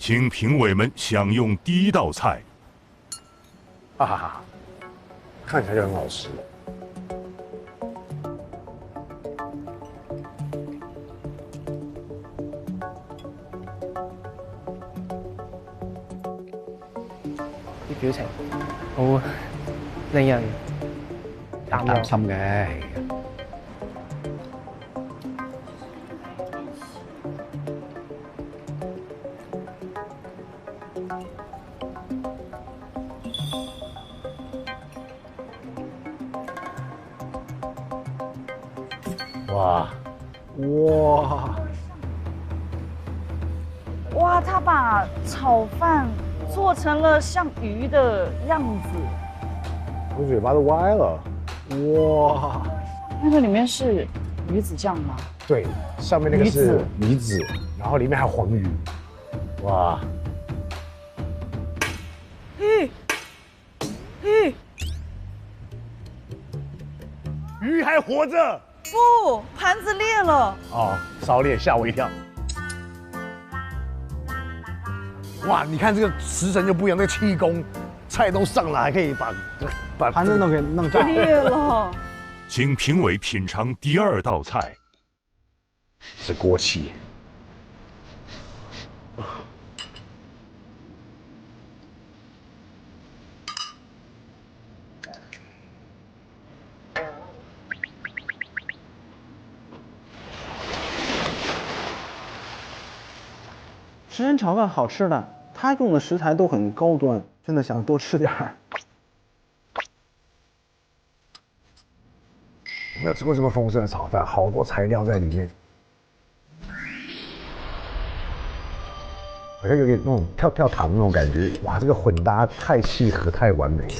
请评委们享用第一道菜。哈哈哈，看起来就很好吃。啲表情好令人擔心嘅。哇，哇，他把炒饭做成了像鱼的样子。我嘴巴都歪了。哇，那个里面是鱼子酱吗？对，上面那个是梨子，然后里面还有黄鱼。哇，鱼还活着。不，盘子裂了。哦，烧裂，吓我一跳。哇，你看这个食神就不一样，那个气功，菜都上来，还可以把盘子都给弄炸。裂了。请评委品尝第二道菜。是锅气。食神炒饭好吃的，他用的食材都很高端，真的想多吃点儿。没有吃过这么丰盛的炒饭，好多材料在里面，好像有点那种跳跳糖那种感觉。哇，这个混搭太契合，太完美了。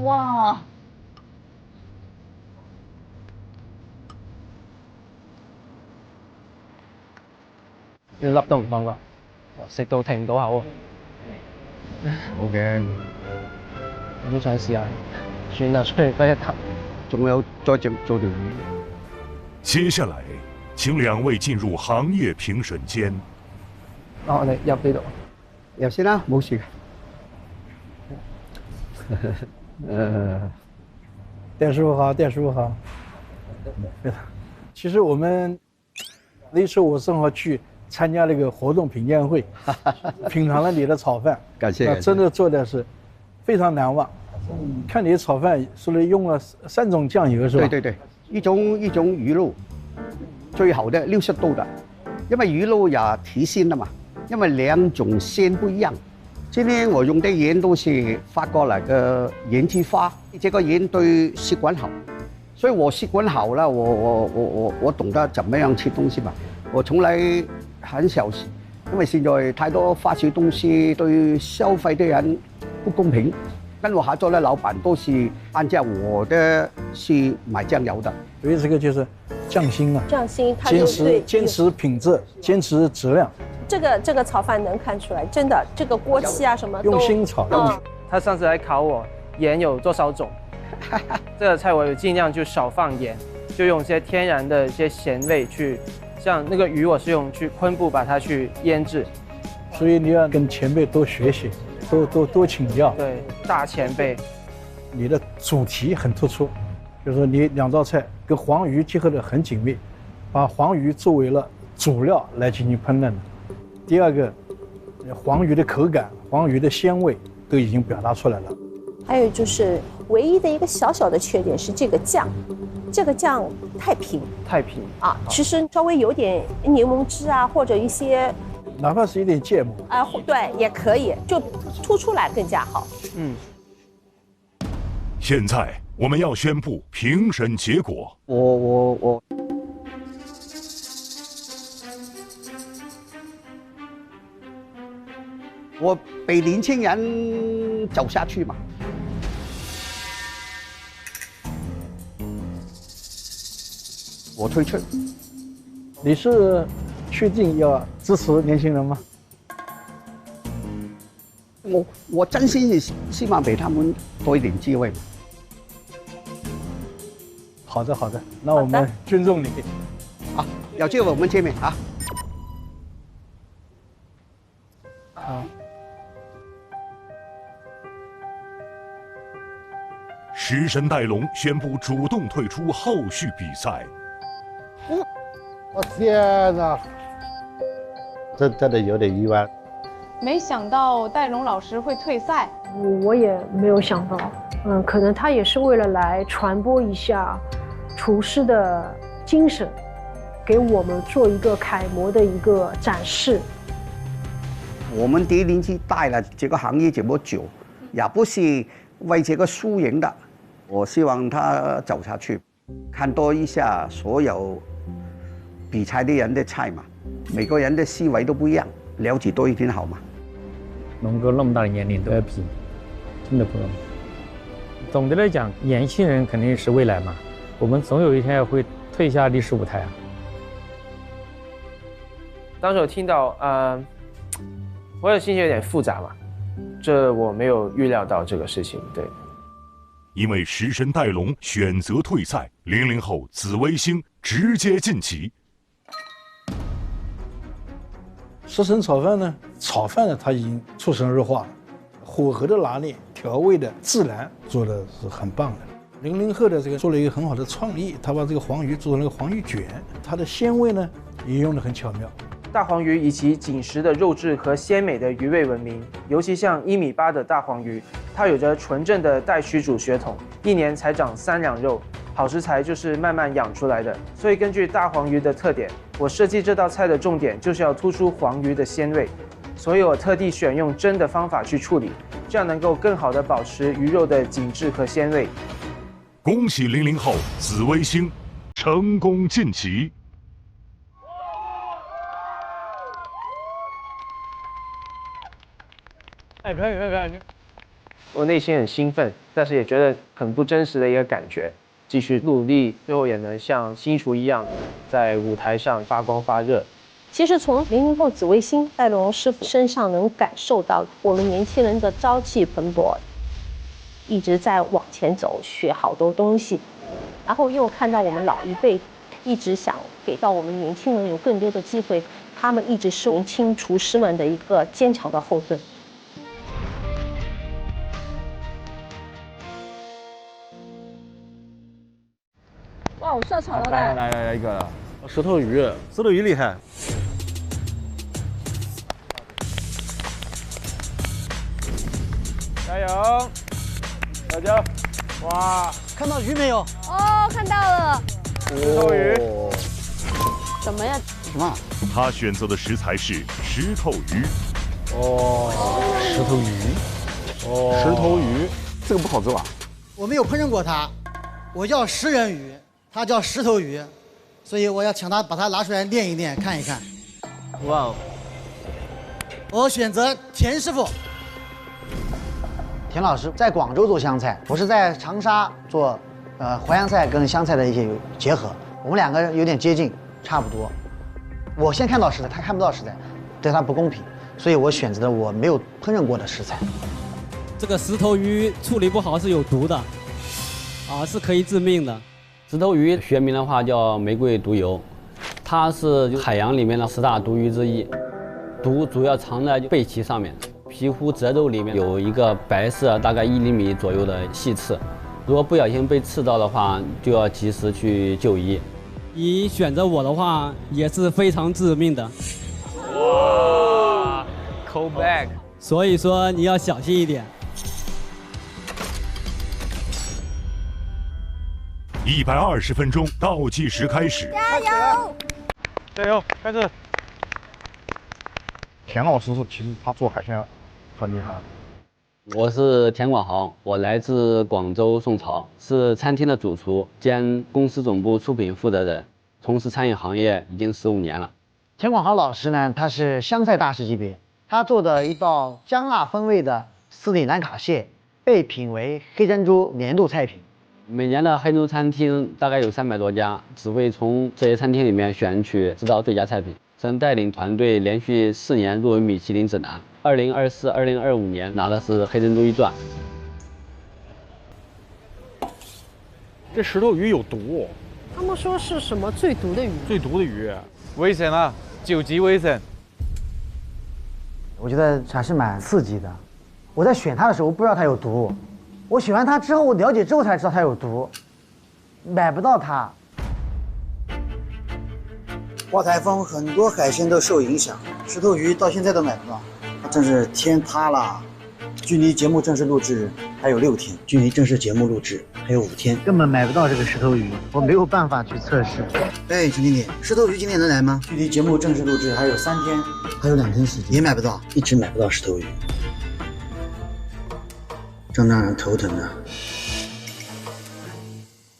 哇，一粒都唔放過，食到停唔到口啊！好嘅，我都想試下，算啦，出嚟嗰一啖。仲有再做條魚。接下來，請兩位進入行業評審間。我哋入呢度。入先啦，冇事嘅。店师傅好，店师傅好。其实我们那时候我正好去参加那个活动品鉴会，品尝了你的炒饭，感謝。真的做的是非常难忘。看你的炒饭说是用了3种酱油是吧？對對對，呢種魚露最好的60度的，因為魚露有提鮮啊嘛，因為2種鮮不一樣。今天我用的鹽都是發過來的鹽之花，這個鹽對血管好，所以我血管好了，我懂得怎麼樣吃東西嘛。我從來很小心，因為現在太多發酵東西對消費的人不公平。跟我合作的老板都是按照我的去买酱油的，所以这个就是匠心啊，匠心，他坚持品质，坚持质量。这个炒饭能看出来，真的这个锅气啊什么都用心炒。他上次来考我盐有多少种，这个菜我有尽量就少放盐，就用一些天然的一些咸味去，像那个鱼我是用去昆布把它去腌制。所以你要跟前辈多学习。多请教，对，大前辈。你的主题很突出，就是说你2道菜跟黄鱼结合得很紧密，把黄鱼作为了主料来进行烹饪的。第二个，黄鱼的口感、黄鱼的鲜味都已经表达出来了。还有就是唯一的一个小小的缺点是这个酱，这个酱太平啊，其实稍微有点柠檬汁啊，或者一些。哪怕是一点芥末啊，对，也可以，就突出来更加好。现在我们要宣布评审结果。我俾年輕人走下去嘛。我推出。你是确定要支持年轻人吗？我真心希望给他们多一点机会。好的，那我们尊重你。好，有机会我们见面啊。好。食神带龙宣布主动退出后续比赛。我天哪！真的有点意外。没想到戴龙老师会退赛，我也没有想到，可能他也是为了来传播一下厨师的精神，给我们做一个楷模的一个展示。我们第一年去带了这个行业这么久，也不是为这个输赢的。我希望他走下去，看多一下所有比赛的人的菜嘛，每个人的思维都不一样，了解多一点好嘛。能够那么大的年龄都要比，真的不容易。总的来讲，年轻人肯定是未来嘛，我们总有一天会退下历史舞台啊。当时我听到，我的心情有点复杂嘛，这我没有预料到这个事情，对。因为食神带龙选择退赛，00后紫微星直接晋级。食神炒饭呢，它已经出神入化了，火候的拿捏、调味的自然做的是很棒的。00后的这个做了一个很好的创意，他把这个黄鱼做成了个黄鱼卷，它的鲜味呢也用得很巧妙。大黄鱼以其紧实的肉质和鲜美的鱼味闻名，尤其像1.8米的大黄鱼，它有着纯正的带须主血统，1年才长3两肉，好食材就是慢慢养出来的。所以根据大黄鱼的特点，我设计这道菜的重点就是要突出黄鱼的鲜味，所以我特地选用蒸的方法去处理，这样能够更好的保持鱼肉的紧致和鲜味。恭喜00后紫微星成功晋级。我内心很兴奋，但是也觉得很不真实的一个感觉。继续努力，最后也能像新厨一样，在舞台上发光发热。其实从00后紫微星戴龙师傅身上能感受到我们年轻人的朝气蓬勃，一直在往前走，学好多东西，然后又看到我们老一辈一直想给到我们年轻人有更多的机会，他们一直是年轻厨师们的一个坚强的后盾。哇，我射场了嘞！来一个了，石头鱼厉害。加油！加油！哇，看到鱼没有？哦，看到了。石头鱼。什么呀？什么？他选择的食材是石头鱼。石头鱼。石头鱼，这个不好做啊。我没有烹饪过它，我叫食人鱼，它叫石头鱼，所以我要请他把它拿出来练一练，看一看。哇哦！我选择田师傅。田老师在广州做湘菜，我是在长沙做淮扬菜跟湘菜的一些结合，我们两个有点接近，差不多。我先看到食材，他看不到食材，对他不公平，所以我选择了我没有烹饪过的食材。这个石头鱼处理不好是有毒的，是可以致命的。石头鱼学名的话叫玫瑰毒油，它是海洋里面的10大毒鱼之一，毒主要藏在背鳍上面。皮肤褶皱里面有一个白色大概1厘米左右的细刺，如果不小心被刺到的话，就要及时去就医。你选择我的话也是非常致命的。哇 ，call back。所以说你要小心一点。120分钟倒计时开始，加油！加油，开始。田老师其实他做海鲜很厉害。我是田广豪，我来自广州宋朝，是餐厅的主厨兼公司总部出品负责人，从事餐饮行业已经15年了。田广豪老师呢，他是湘菜大师级别，他做的一道姜辣风味的斯里兰卡蟹被评为黑珍珠年度菜品。每年的黑珍珠餐厅大概有300多家，只为从这些餐厅里面选取10道最佳菜品。曾带领团队连续4年入围米其林指南，2024、2025年拿的是黑珍珠一钻。这石头鱼有毒，他们说是什么最毒的鱼？最毒的鱼，危险了，9级危险。我觉得还是蛮刺激的。我在选它的时候，我不知道它有毒，我选完它之后，我了解之后才知道它有毒，买不到它。刮台风，很多海鲜都受影响，石头鱼到现在都买不到，它真是天塌了。距离节目正式录制还有6天，距离正式节目录制还有5天，根本买不到这个石头鱼，我没有办法去测试。哎，陈经理，石头鱼今天能来吗？距离节目正式录制还有3天，还有2天时间，也买不到，一直买不到石头鱼，真让人头疼啊！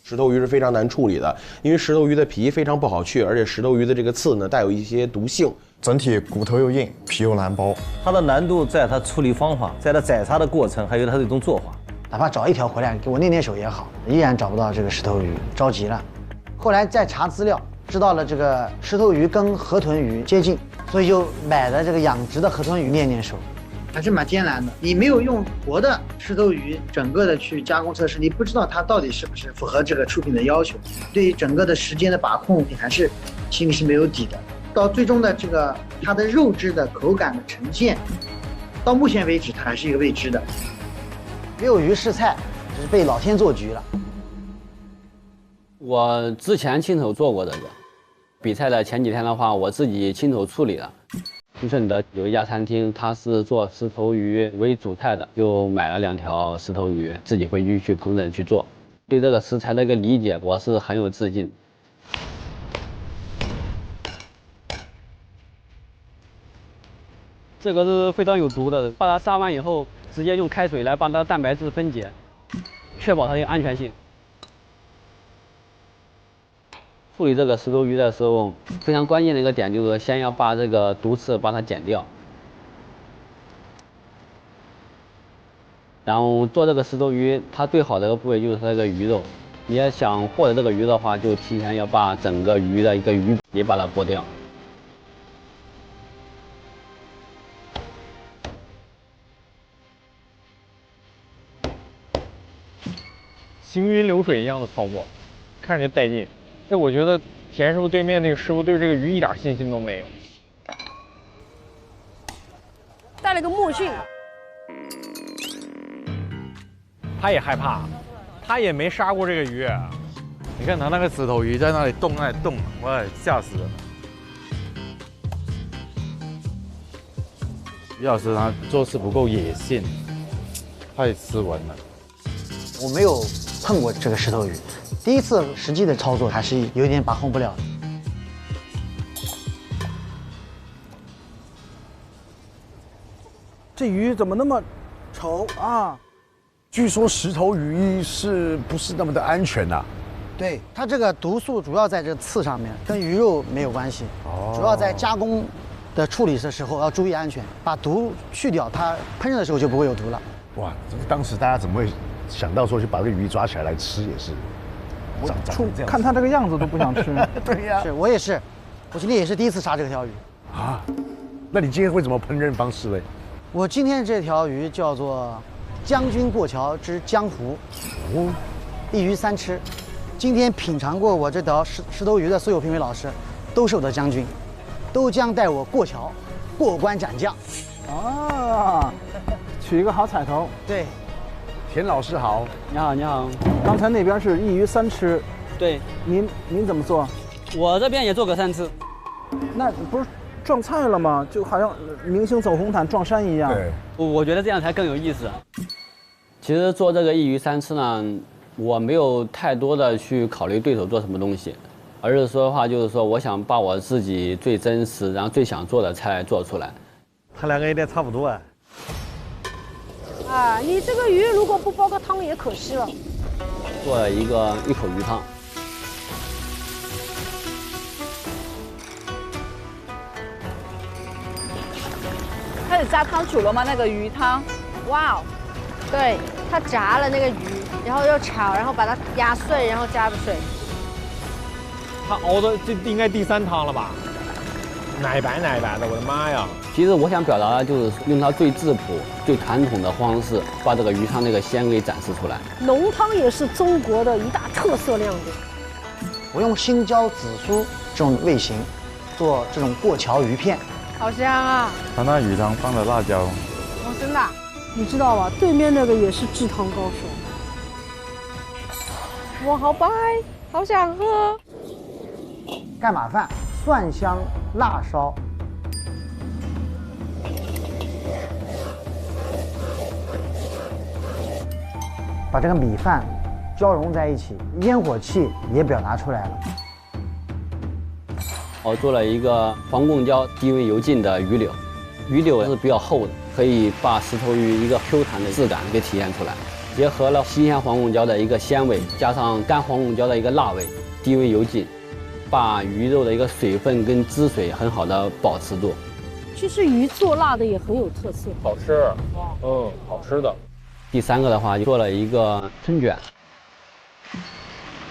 石头鱼是非常难处理的，因为石头鱼的皮非常不好去，而且石头鱼的这个刺呢带有一些毒性，整体骨头又硬，皮又难剥。它的难度在它处理方法，在它宰杀的过程，还有它的一种做法。哪怕找一条回来给我练练手也好，依然找不到这个石头鱼，着急了。后来再查资料，知道了这个石头鱼跟河豚鱼接近，所以就买了这个养殖的河豚鱼练练手。还是蛮艰难的，你没有用活的石头鱼整个的去加工测试，你不知道它到底是不是符合这个出品的要求，对于整个的时间的把控，你还是心里是没有底的。到最终的这个它的肉质的口感的呈现，到目前为止它还是一个未知的。没有鱼是菜，只是被老天做局了。我之前亲手做过这个，比赛的前几天的话，我自己亲手处理了。丰顺的有一家餐厅，它是做石头鱼为主菜的，就买了2条石头鱼，自己回去去烹饪去做。对这个食材的一个理解，我是很有自信。这个是非常有毒的，把它杀完以后，直接用开水来把它蛋白质分解，确保它的安全性。处理这个石头鱼的时候，非常关键的一个点就是先要把这个毒刺把它剪掉，然后做这个石头鱼，它最好的一个部位就是它这个鱼肉。你要想获得这个鱼的话，就提前要把整个鱼的一个鱼皮把它剥掉。行云流水一样的操作，看着带劲。但我觉得田师傅对面那个师傅对这个鱼一点信心都没有。戴了个墨镜，他也害怕，他也没杀过这个鱼。你看他那个石头鱼在那里动，我吓死了。于老师他做事不够野性，太斯文了。我没有碰过这个石头鱼，第一次实际的操作还是有一点把控不了的。这鱼怎么那么丑啊？据说石头鱼是不是那么的安全啊？对，它这个毒素主要在这个刺上面，跟鱼肉没有关系。主要在加工的处理的时候要注意安全，把毒去掉，它烹饪的时候就不会有毒了。哇，当时大家怎么会想到说去把这个鱼抓起来吃？也是，看它这个样子都不想吃。对呀，是我也是，我今天也是第一次杀这条鱼。啊，那你今天会怎么烹饪方式嘞？我今天这条鱼叫做将军过桥之江湖，一鱼3吃。今天品尝过我这条石头鱼的所有评委老师，都是我的将军，都将带我过桥，过关斩将。啊，取一个好彩头。对，田老师好，你好，你好。刚才那边是一鱼3吃，对，您怎么做？我这边也做个3次。那不是撞菜了吗？就好像明星走红毯撞衫一样。对，我觉得这样才更有意思。其实做这个一鱼3吃呢，我没有太多的去考虑对手做什么东西，而是说的话就是说，我想把我自己最真实，然后最想做的菜做出来。他2个有点差不多啊。啊，你这个鱼如果不煲个汤也可惜了。做了一口鱼汤。开始加汤煮了吗？那个鱼汤，哇哦！对，他炸了那个鱼，然后又炒，然后把它压碎，然后加水。他熬的这应该第3汤了吧？奶白的，我的妈呀！其实我想表达的就是用它最质朴、最传统的方式，把这个鱼汤那个鲜味展示出来。浓汤也是中国的一大特色亮点。我用青椒紫苏这种味型做这种过桥鱼片，好香啊！他那鱼汤放了辣椒。哦，真的啊？你知道吧？对面那个也是制汤高手。哇，好白，好想喝。盖码饭，蒜香辣烧。把这个米饭交融在一起，烟火气也表达出来了。我做了一个黄贡椒低温油浸的鱼柳，鱼柳是比较厚的，可以把石头鱼一个 Q 弹的质感给体现出来。结合了新鲜黄贡椒的一个鲜味，加上干黄贡椒的一个辣味，低温油浸，把鱼肉的一个水分跟汁水很好的保持住。其实鱼做辣的也很有特色，好吃，好吃的。第3个的话，做了一个春卷。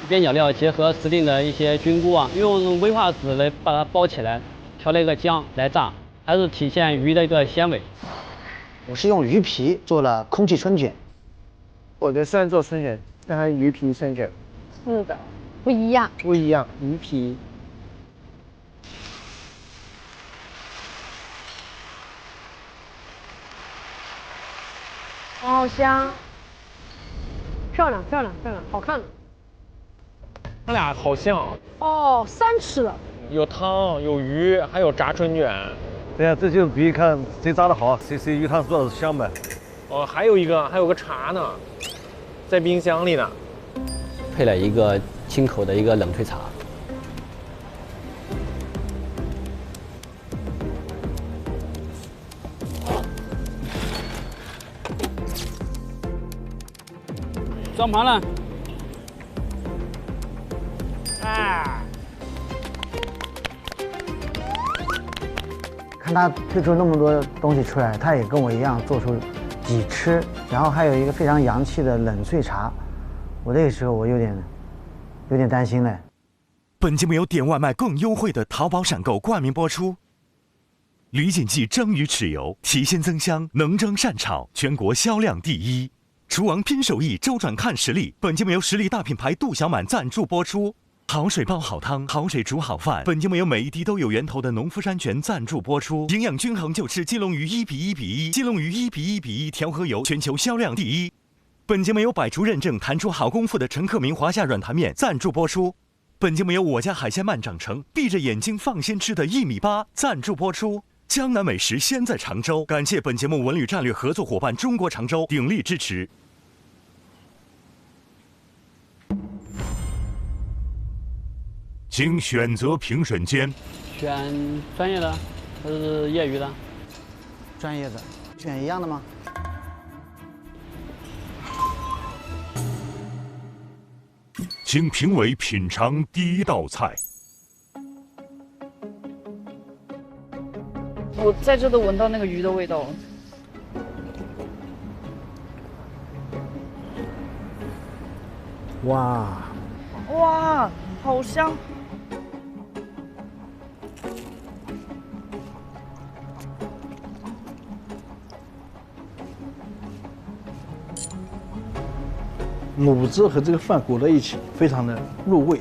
边角料结合时令的一些菌菇啊，用威化纸来把它包起来，调了一个姜来炸，还是体现鱼的一个鲜味。我是用鱼皮做了空气春卷。我的虽然做春卷，但它鱼皮春卷是的，不一样。不一样，鱼皮。好香，漂亮，好看。他俩好像哦，3吃了。有汤有鱼，还有炸春卷。对呀，这就比看谁炸的好，谁鱼汤做的香呗。哦，还有个茶呢，在冰箱里呢。配了一个清口的一个冷萃茶。装盘了。看他推出那么多东西出来，他也跟我一样做出几吃，然后还有一个非常洋气的冷萃茶。我那个时候我有点担心嘞。本节目由点外卖更优惠的淘宝闪购冠名播出。李锦记蒸鱼豉油，提鲜增香，能蒸善炒，全国销量第1。厨王拼手艺，周转看实力。本节目由实力大品牌杜小满赞助播出。好水煲好汤，好水煮好饭。本节目由每一滴都有源头的农夫山泉赞助播出。营养均衡就吃金龙鱼1:1:1，金龙鱼1:1:1调和油，全球销量第1。本节目由百厨认证弹出好功夫的陈克明华夏软坛面赞助播出。本节目由我家海鲜慢长成，闭着眼睛放心吃的1.8米赞助播出。江南美食先在常州，感谢本节目文旅战略合作伙伴中国常州鼎力支持。经选择评审间，选专业的还是业余的？专业的，选一样的吗？请评委品尝第1道菜。我在这都闻到那个鱼的味道了。哇，哇，好香！卤汁和这个饭裹在一起，非常的入味。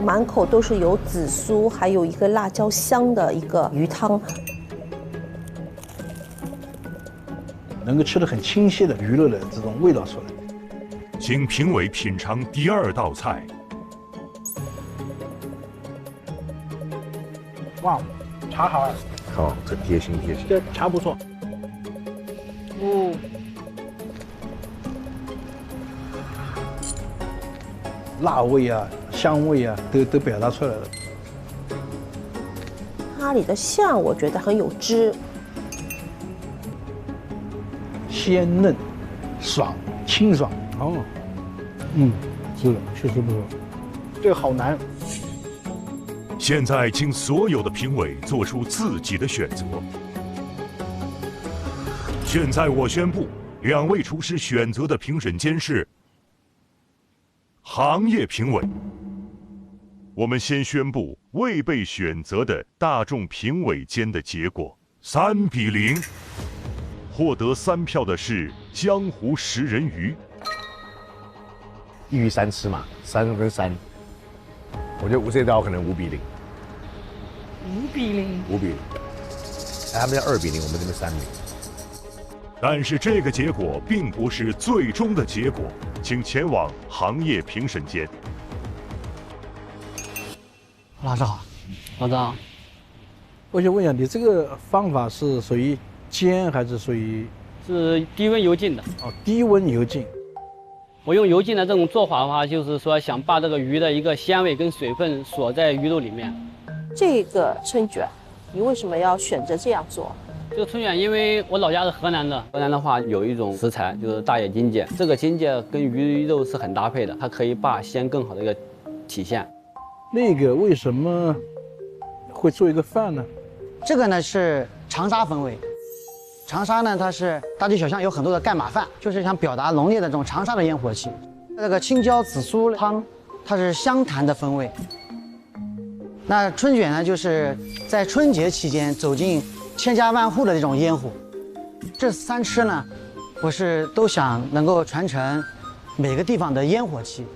满口都是有紫苏，还有一个辣椒香的一个鱼汤，能够吃得很清晰的鱼肉的这种味道出来。请评委品尝第2道菜。哇，茶好啊！好，这贴心。这茶不错。哦。辣味啊，香味啊，都表达出来了。它里的馅我觉得很有汁，鲜嫩、爽、清爽。哦，是的，确实不错。这个好难。现在，请所有的评委做出自己的选择。现在我宣布，2位厨师选择的评审间是行业评委。我们先宣布未被选择的大众评委间的结果：3:0。获得3票的是江湖食人鱼。1鱼3吃嘛，3跟3，我觉得这道可能5:0。5比0，他们2比0，我们这边3比0。但是这个结果并不是最终的结果，请前往行业评审间。老师好，老师好。我想问一下，你这个方法是属于煎还是属于？是低温油浸的。哦，低温油浸。我用油浸的这种做法的话，就是说想把这个鱼的一个鲜味跟水分锁在鱼肉里面。这个春卷，你为什么要选择这样做？这个春卷，因为我老家是河南的，河南的话有一种食材就是大叶金芥，这个金芥跟鱼肉是很搭配的，它可以把鲜更好的一个体现。那个为什么会做一个饭呢？这个呢是长沙风味。长沙呢，它是大街小巷有很多的盖码饭，就是想表达浓烈的这种长沙的烟火气。这个青椒紫苏汤，它是湘潭的风味。那春卷呢，就是在春节期间走进千家万户的这种烟火。这3吃呢，我是都想能够传承每个地方的烟火气。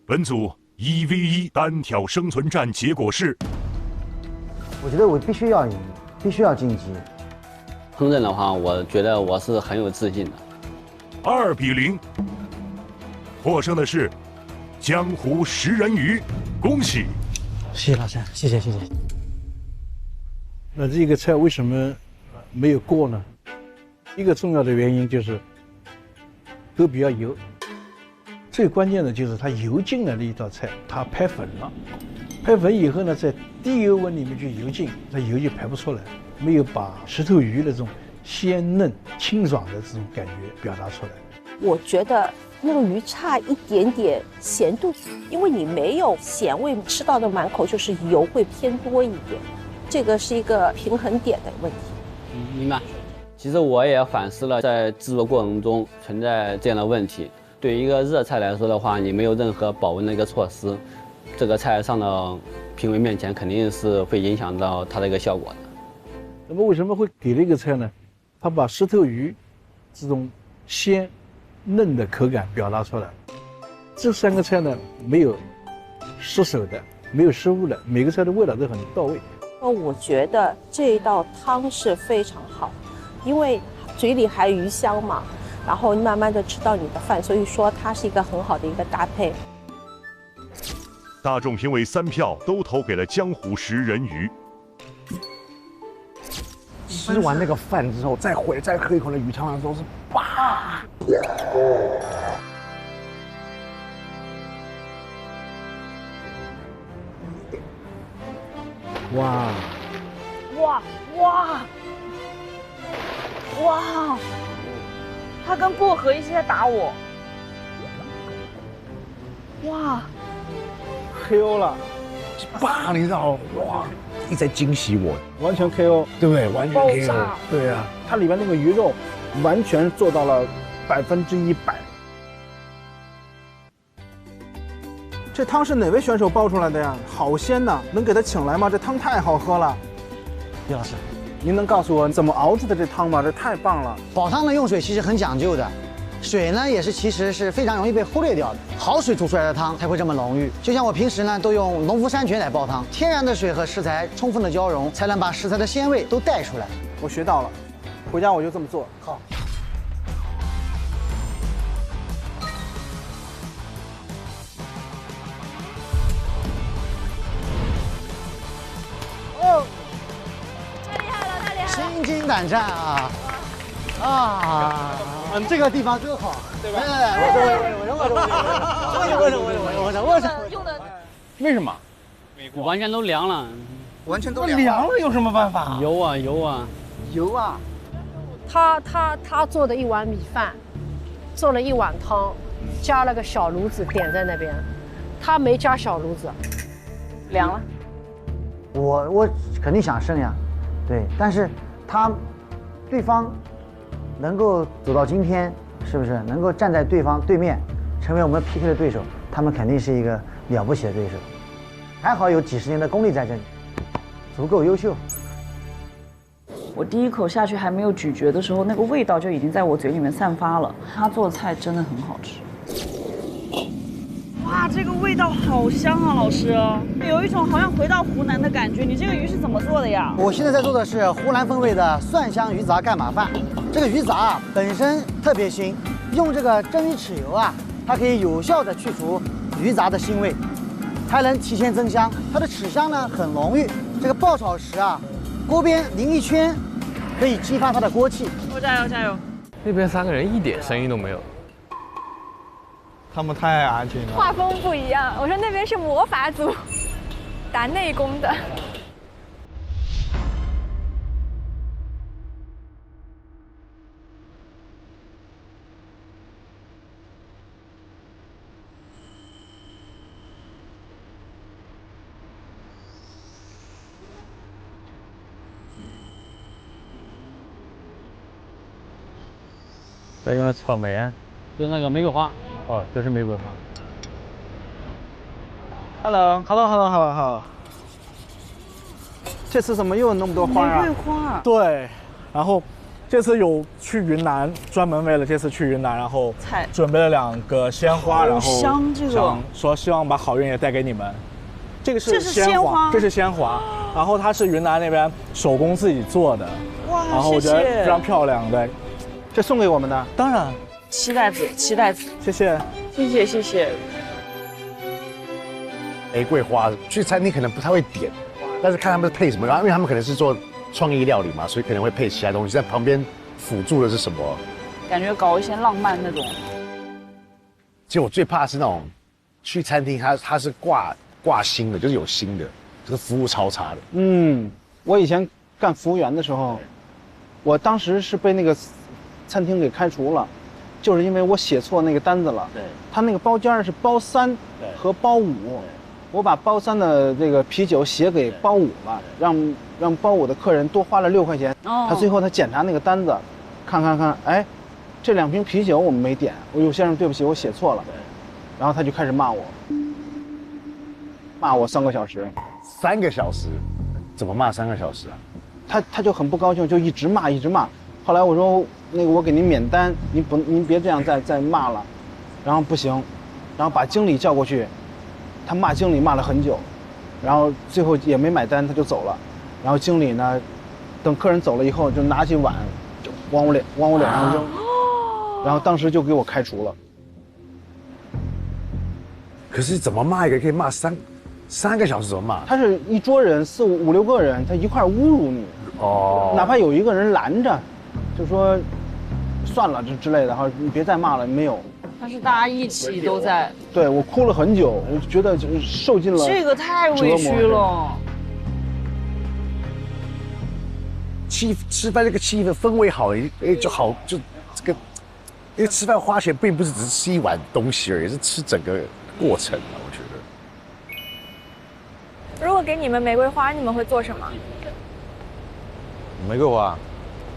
本组1v1单挑生存战结果是，我觉得我必须要赢，必须要晋级。烹饪的话，我觉得我是很有自信的。2比0，获胜的是江湖食人鱼，恭喜！谢谢老师，谢谢。那这个菜为什么没有过呢？一个重要的原因就是都比较油，最关键的就是它油进来的一道菜，它拍粉了。拍粉以后呢，在低油温里面去油浸，那油就排不出来，没有把石头鱼的这种鲜嫩清爽的这种感觉表达出来。我觉得那个鱼差一点点咸度，因为你没有咸味，吃到的满口就是油会偏多一点，这个是一个平衡点的问题。明白。其实我也反思了，在制作过程中存在这样的问题。对于一个热菜来说的话，你没有任何保温的一个措施，这个菜上到评委面前肯定是会影响到它的一个效果的。那么为什么会给这个菜呢？它把石头鱼这种鲜嫩的口感表达出来。这3个菜呢，没有失手的，没有失误的，每个菜的味道都很到位。我觉得这道汤是非常好，因为嘴里还鱼香嘛，然后慢慢的吃到你的饭，所以说它是一个很好的一个搭配。大众评委3票都投给了江湖食人鱼。吃完那个饭之后，再喝一口那鱼汤的时候是吧。哇！他跟薄荷一起在打我。哇！ KO 了，爸，你知道哇，一直在惊喜我，完全 KO， 对不对？完全 KO， 对啊，它里面那个鱼肉完全做到了100%。这汤是哪位选手爆出来的呀？好鲜呐！能给他请来吗？这汤太好喝了。叶老师，您能告诉我怎么熬制的这汤吗？这太棒了！煲汤的用水其实很讲究的。 水呢也是其实是非常容易被忽略掉的，好水煮出来的汤才会这么浓郁。就像我平时呢都用农夫山泉来煲汤，天然的水和食材充分的交融，才能把食材的鲜味都带出来。我学到了，回家我就这么做。好。哦，太厉害了，太厉害了！心惊胆战啊！这个地方真好，对吧？我用的为什么？完全都凉了，完全都凉了，有什么办法？油啊！他做的一碗米饭，做了一碗汤，加了个小炉子点在那边，他没加小炉子，凉了。我肯定想胜呀，对，但是对方能够走到今天，是不是能够站在对方对面，成为我们 PK 的对手？他们肯定是一个了不起的对手。还好有几十年的功力在这里，足够优秀。我第一口下去还没有咀嚼的时候，那个味道就已经在我嘴里面散发了。他做的菜真的很好吃。哇！哇，这个味道好香啊，老师，有一种好像回到湖南的感觉。你这个鱼是怎么做的呀？我现在在做的是湖南风味的蒜香鱼杂盖码饭。这个鱼杂啊本身特别腥，用这个蒸鱼豉油啊，它可以有效的去除鱼杂的腥味，还能提前增香。它的豉香呢很浓郁，这个爆炒时啊，锅边淋一圈，可以激发它的锅气。加油加油！那边3个人一点声音都没有，他们太安静了。画风不一样，我说那边是魔法组，打内功的。在用的草莓啊，就是那个玫瑰花。哦，都是玫瑰花。Hello。这次怎么又有那么多花啊？玫瑰花。对，然后这次有去云南，专门为了这次去云南，然后准备了2个鲜花，然后香这个想说希望把好运也带给你们。这个是鲜花，这是鲜花，然后它是云南那边手工自己做的，哇，然后我觉得非常漂亮的。这送给我们的，当然。期待子，谢谢。玫瑰花去餐厅可能不太会点，但是看他们配什么，然后因为他们可能是做创意料理嘛，所以可能会配其他东西，在旁边辅助的是什么？感觉搞一些浪漫那种。其实我最怕的是那种去餐厅，它是挂星的，就是有星的，就是服务超差的。我以前干服务员的时候，我当时是被那个餐厅给开除了。就是因为我写错那个单子了，他那个包间是包3和包5，我把包3的这个啤酒写给包5了，让包5的客人多花了6块钱。他最后他检查那个单子，看，哎，这2瓶啤酒我们没点，我说先生对不起，我写错了，然后他就开始骂我3个小时，3个小时，怎么骂3个小时啊？他就很不高兴，就一直骂。后来我说那个我给您免单，您别这样再骂了，然后不行，然后把经理叫过去，他骂经理骂了很久，然后最后也没买单，他就走了。然后经理呢，等客人走了以后，就拿起碗就往我脸上扔，然后当时就给我开除了。可是怎么骂一个可以骂3个小时？怎么骂？他是一桌人4、5、6个人，他一块侮辱你，哪怕有一个人拦着。就说算了之类的哈，你别再骂了，没有。但是大家一起都在。对，我哭了很久，我觉得就是受尽了。这个太委屈了。吃饭这个气氛围好，就好就这个，因为吃饭花钱并不是只是吃一碗东西而已，是吃整个过程啊，我觉得。如果给你们玫瑰花，你们会做什么？玫瑰花。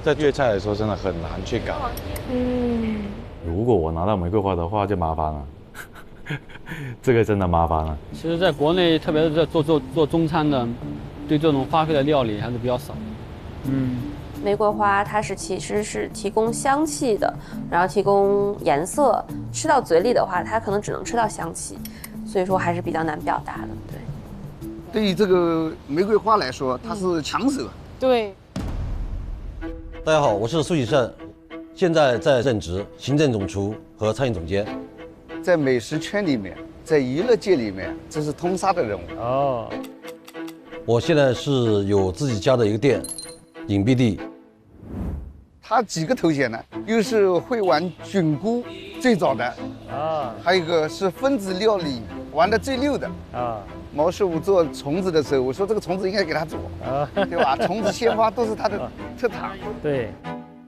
在粤菜的时候真的很难去搞。如果我拿到玫瑰花的话，就麻烦了。这个真的麻烦了。其实，在国内，特别是在做中餐的，对这种花卉的料理还是比较少。玫瑰花它其实是提供香气的，然后提供颜色，吃到嘴里的话，它可能只能吃到香气，所以说还是比较难表达的。对于这个玫瑰花来说，它是抢手。对。大家好，我是苏启胜，现在在任职行政总厨和餐饮总监。在美食圈里面，在娱乐界里面，这是通杀的人物。我现在是有自己家的一个店，隐蔽地。他几个头衔呢？又是会玩菌菇最早的还有一个是分子料理玩的最溜的毛师傅做虫子的时候，我说这个虫子应该给他做对吧？虫子、鲜花都是他的特长。对，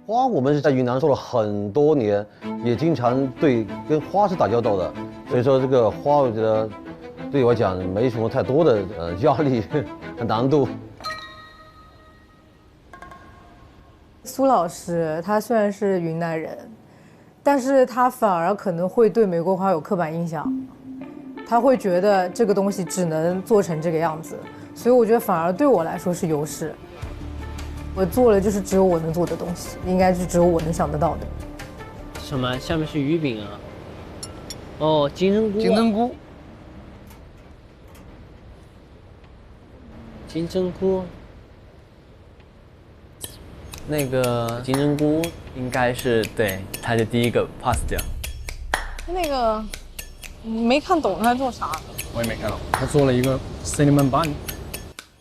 花我们是在云南做了很多年，也经常跟花是打交道的，所以说这个花我觉得对我讲没什么太多的压力和难度。苏老师他虽然是云南人，但是他反而可能会对玫瑰花有刻板印象。他会觉得这个东西只能做成这个样子，所以我觉得反而对我来说是优势。我做了就是只有我能做的东西，应该是只有我能想得到的。什么？下面是鱼饼啊？哦，金针菇。金针菇，金针菇，那个金针菇应该是对，他是第一个 pass 掉。那个没看懂他做啥。我也没看懂。他做了一个 cinnamon bun。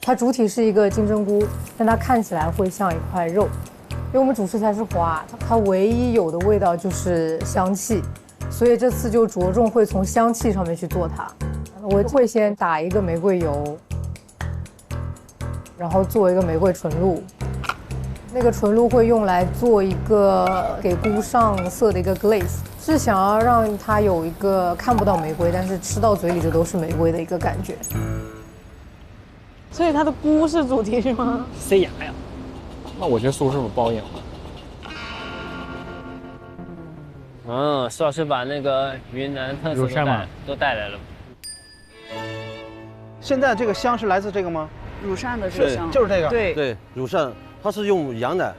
它主体是一个金针菇，但它看起来会像一块肉，因为我们主食材是花，它唯一有的味道就是香气，所以这次就着重会从香气上面去做它。我会先打一个玫瑰油，然后做一个玫瑰纯露，那个纯露会用来做一个给菇上色的一个 glaze， 是想要让它有一个看不到玫瑰，但是吃到嘴里就都是玫瑰的一个感觉。所以它的菇是主题是吗？塞牙呀！那我觉得苏师傅包赢了。苏老师把那个云南特色都带来了。现在这个香是来自这个吗？乳扇的这个香，就是这个。对，乳扇，它是用羊奶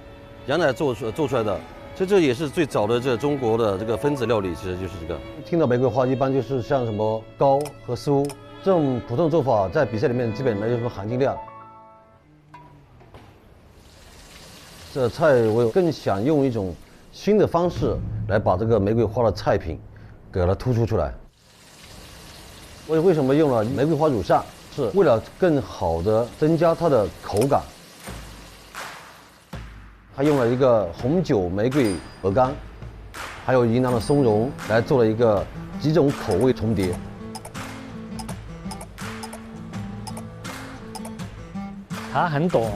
做出来的。其实这也是最早的这中国的这个分子料理，其实就是这个。听到玫瑰花，一般就是像什么糕和酥。这种普通做法在比赛里面基本没有什么含金量。这菜我更想用一种新的方式来把这个玫瑰花的菜品给它突出出来。我为什么用了玫瑰花乳扇？是为了更好的增加它的口感。还用了一个红酒玫瑰鹅肝，还有云南的松茸来做了一个几种口味重叠。他很懂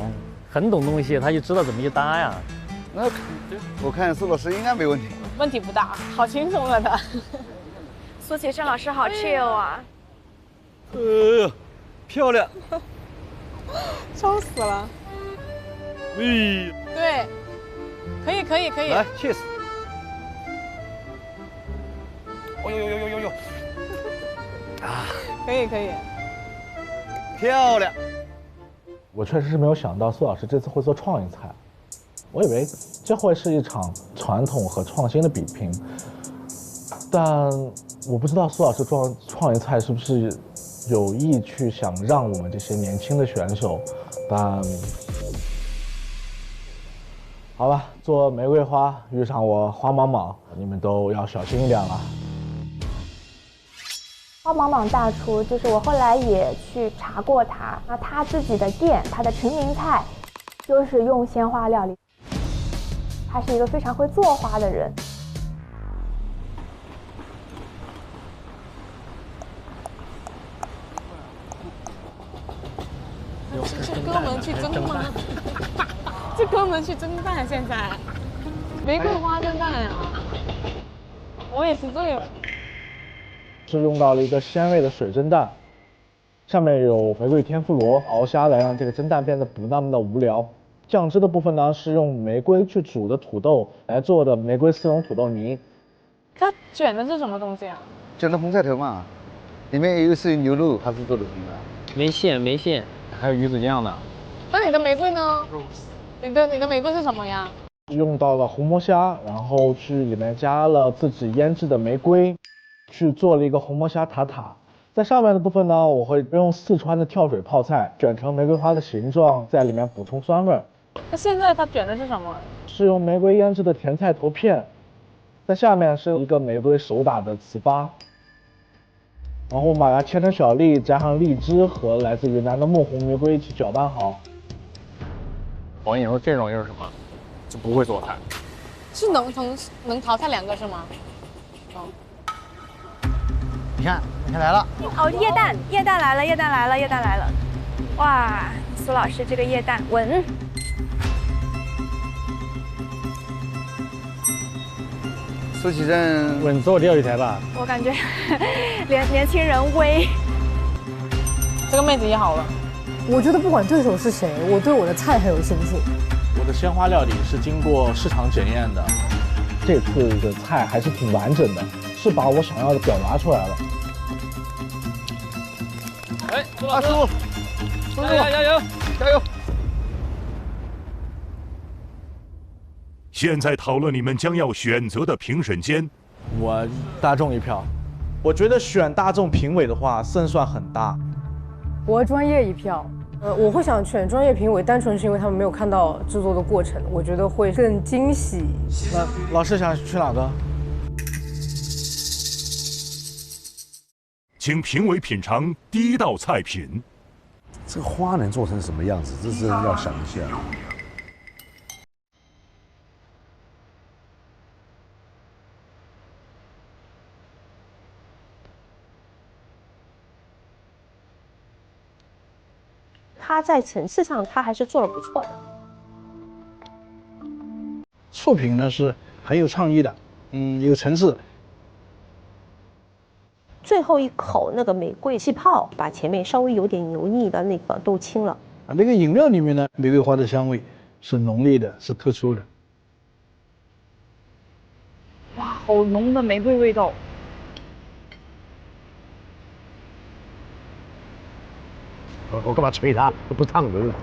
东西，他就知道怎么去搭呀。那我看苏老师应该没问题。问题不大，好轻松啊他。苏启生老师好 chill 啊。漂亮。笑死了。对，可以。来 ，cheers。哦呦！啊，可以。漂亮。我确实是没有想到苏老师这次会做创意菜，我以为这会是一场传统和创新的比拼，但我不知道苏老师做创意菜是不是有意去想让我们这些年轻的选手，但好吧，做玫瑰花遇上我花莽莽，你们都要小心一点了。花莽莽大厨就是我后来也去查过他，那他自己的店，他的成名菜就是用鲜花料理。他是一个非常会做花的人。这哥们去蒸吗？这哥们去蒸蛋，现在玫瑰花蒸蛋呀！我也是醉了。是用到了一个鲜味的水蒸蛋，上面有玫瑰天妇罗熬虾来让这个蒸蛋变得不那么的无聊。酱汁的部分呢是用玫瑰去煮的土豆来做的玫瑰丝绒土豆泥。它卷的是什么东西啊？卷的红菜头嘛，里面又是牛肉，它是做的什么？没馅，还有鱼子酱呢。那你的玫瑰呢？你的玫瑰是什么呀？用到了红魔虾，然后去里面加了自己腌制的玫瑰。去做了一个红魔虾塔塔，在上面的部分呢，我会用四川的跳水泡菜卷成玫瑰花的形状，在里面补充酸味。那现在它卷的是什么？是用玫瑰腌制的甜菜头片，在下面是一个玫瑰手打的糍粑，然后把它切成小粒，加上荔枝和来自云南的木红玫瑰一起搅拌好。王颖说这种又是什么？就不会做菜。是能淘汰2个是吗？你看来了。哦，液蛋来了！哇，苏老师这个液蛋稳。苏启正稳坐钓鱼台吧？我感觉年轻人威。这个妹子也好了。我觉得不管对手是谁，我对我的菜很有信心。我的鲜花料理是经过市场检验的，这次的菜还是挺完整的，是把我想要的表达出来了。哎，苏老师，加油！现在讨论你们将要选择的评审间。我大众一票，我觉得选大众评委的话胜算很大。我专业一票，我会想选专业评委，单纯是因为他们没有看到制作的过程，我觉得会更惊喜。那老师想去哪个？请评委品尝第一道菜品。这个花能做成什么样子？这是要想一下。它在层次上，它还是做得不错的。醋品呢是很有创意的，有层次。最后一口那个玫瑰气泡，把前面稍微有点油腻的那个都清了。啊，那个饮料里面呢，玫瑰花的香味是浓烈的，是特殊的。哇，好浓的玫瑰味道。我干嘛吹它？都不烫人了。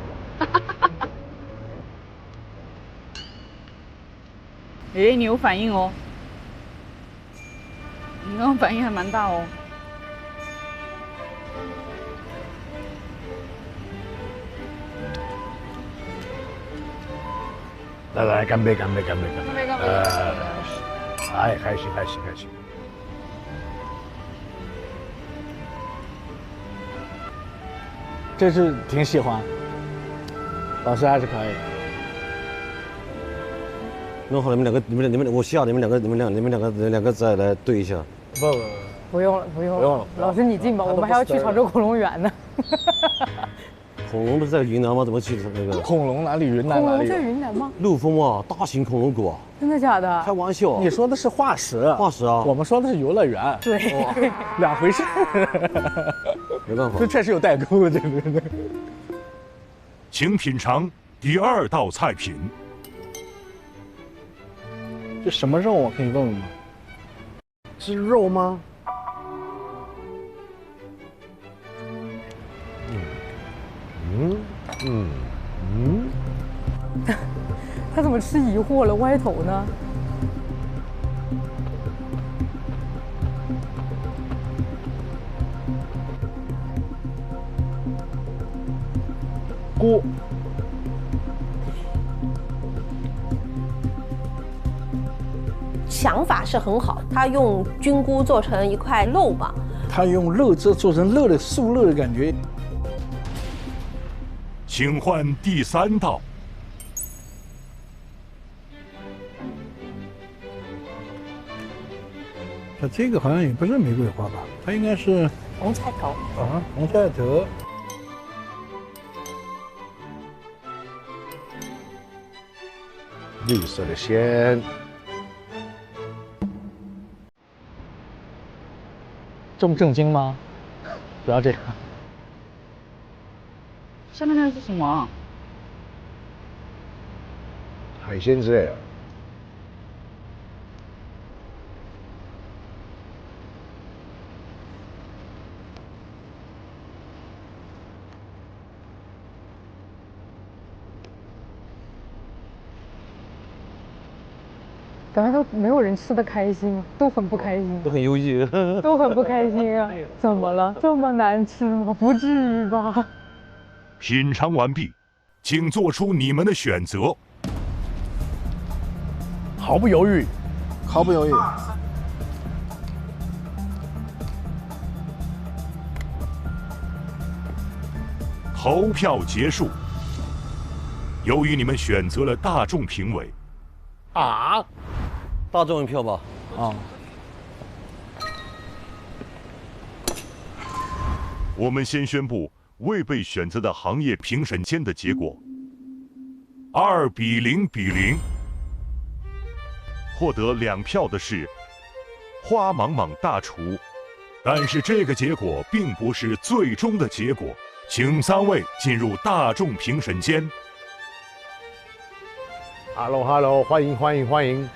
哎，你有反应哦。你刚刚反应还蛮大哦。来，干杯！干杯！哎，开心！这是挺喜欢，老师还是可以。弄好你们两个，我需要你们两个再来对一下。不用了，老师你进吧，我们还要去常州恐龙园呢。恐龙不是在云南吗？怎么去那个？恐龙哪里云南哪里？恐龙在云南吗？陆丰啊，大型恐龙谷啊。真的假的？开玩笑。你说的是化石。化石啊。我们说的是游乐园。对，两回事。没办法。这确实有代沟，这个。请品尝第二道菜品。这什么肉？我可以问问吗？是肉吗？他怎么吃疑惑了，歪头呢？菇。想法是很好，他用菌菇做成一块肉嘛，他用肉汁做成肉的素肉的感觉。请换第三道。它这个好像也不是玫瑰花吧？它应该是红菜头。啊，红菜头。绿色的鲜。这么正经吗？不要这样。下面那是什么？海鲜之类的。感觉都没有人吃得开心，都很不开心，都很忧郁，都很不开心啊！怎么了？这么难吃吗？不至于吧？品尝完毕，请做出你们的选择。毫不犹豫，毫不犹豫。投票结束。由于你们选择了大众评委，啊，大众一票吧。啊。我们先宣布未被选择的行业评审间的结果：2-0。获得2票的是花莽莽大厨，但是这个结果并不是最终的结果，请3位进入大众评审间。Hello， 欢迎。